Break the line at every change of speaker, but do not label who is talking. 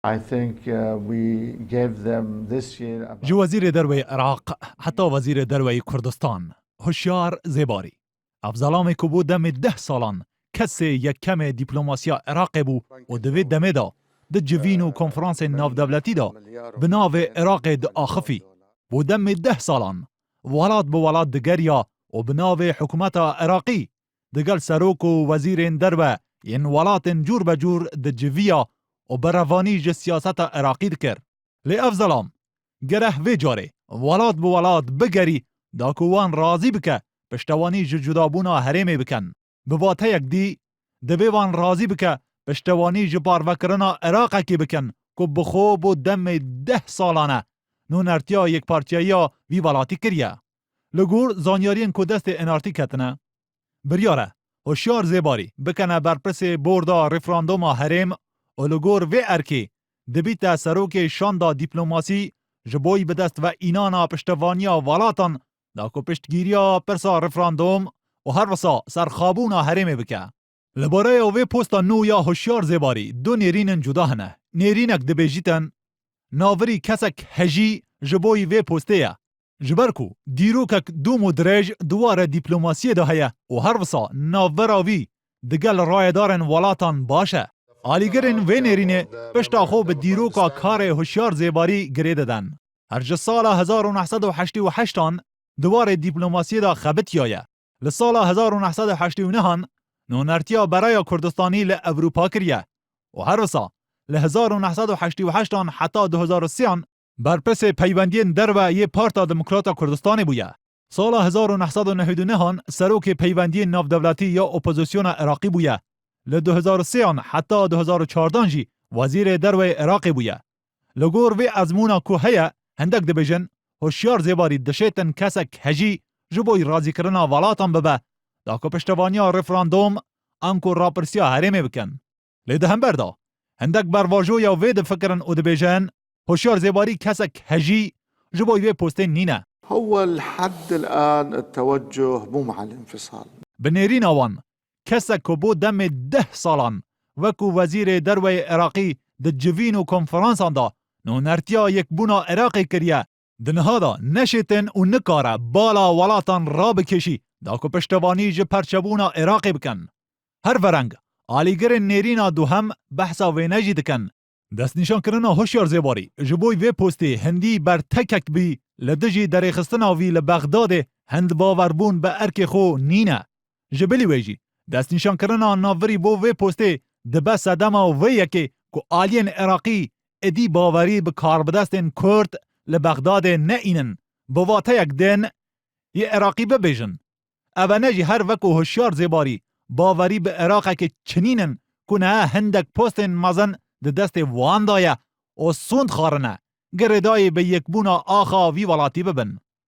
I think we gave them this year about
جو وزیر دروی عراق حتی وزیر دروی کردستان هوشیار زیباری افزالام که بود دم 10 سالان کسی یک کم دیپلوماسیا عراق بو و دوی دمه دا ده جوین و کنفرانس ناو دولتی دا به ناو عراق دا آخفی و دم 10 سالان ولاد به ولاد دگریا و به ناو حکومت عراقی دگل سروک و وزیر دروی این ولات جور به جور ده جویا و بروانی ج سیاست عراقی دکر لی افزالام گره وی جاره ولاد به ولاد بگری دا کوان راضی بکه پشتوانی جدابونا حریمه بکن بواته یک دی دوی وان راضی بکه پشتوانی جپاروکرنا عراق کی بکن که بخوب و دم 10 سالانه نون ارتیا یک پارچیا وی ولاتی کریه لگور زانیارین که دست انارتی کتنه بریاره هوشیار زیباری بکنه برپرس بوردا رفراندوم حریم و لگور وی ارکی دبیت سروک شاندا دیپلوماسی جبوی بدست و اینانا پشتوانیا ولاتان دا کو پشتگیریا پرسا رفراندوم و هر وسا سرخابونا حریمه بکه. لباره اوه پوستا نو یا هوشیار زیباری دو نیرینن جدا هنه. نیرینک دبیجیتن ناوری کسک هجی جبوی وی پوسته یا. جبرکو دیروکک دو مدرج دوار دیپلوماسی ده هیا و هر وسا ناوراوی دگل رایدارن ولاتان باشه. آلیگرین وی نیرینه پشتا خوب دیروکا کار هوشیار زیباری گریده دن. هر سال 1988 دوار دیپلوماسی دا خبت یایه. لسال 1989 نونرتیا برای کردستانی ل اروپا کریه و هر وسا ل 1988 حتی 2003 برپس پیوندین در و یه پارتا دموکراتا کردستانی بویه. سال 1999 سروک پیوندی ناو دولتی یا اپوزیسیون عراقی بویه. ل 2003 حتی 2014 جی وزیر درو عراقی بویه. لگور وی ازمونا کوهیه هندک دبیجن هوشیار زیباری دشیتن کسک هجی جبوی رازی کرنا ولاتان ببه دا که پشتوانیا رفراندوم انکو راپرسیا حریمه بکن. لیده هم بردا هندک برواجو یا وید فکرن او دبیجن هوشیار زیباری کسک هجی جبوی وی پوستین نینه.
هو الحد الآن التوجه مو مع الانفصال.
بنیرین آوان کسک که بود دم 10 سالان وکو وزیر دروی عراقی ده جوین و کنفرانسان دا نو نرتیا یک بونا عراقی کریه دنها دا نشیتن و نکاره بالا ولاتان را بکشی دا که پشتوانی جه پرچبونا عراقی بکن. هر ورنگ آلیگر نیرینا دو هم بحثا وینجی دکن. دست نشان کرنا هوشیار زیباری جبوی وی پوستی هندی بر تکک بی لدجی دریخستنا وی لبغداد هند باوربون به ارک خو نینه. جبلی ویجی دست نشان کرنا ناوری بو وی پوستی دبه صدما وی یکی که آلین عراقی ادی باوری به کار بدستین کرد لبغداد نه اینن بواته یک دن یه عراقی ببیجن. اوه نجی هر وکو هوشیار زیباری باوری به عراق که چنینن کنه هندک پوستین مزن ده دست وان دایه و سوند خارنه گردای به یک بونا آخا وی ولاتی ببن.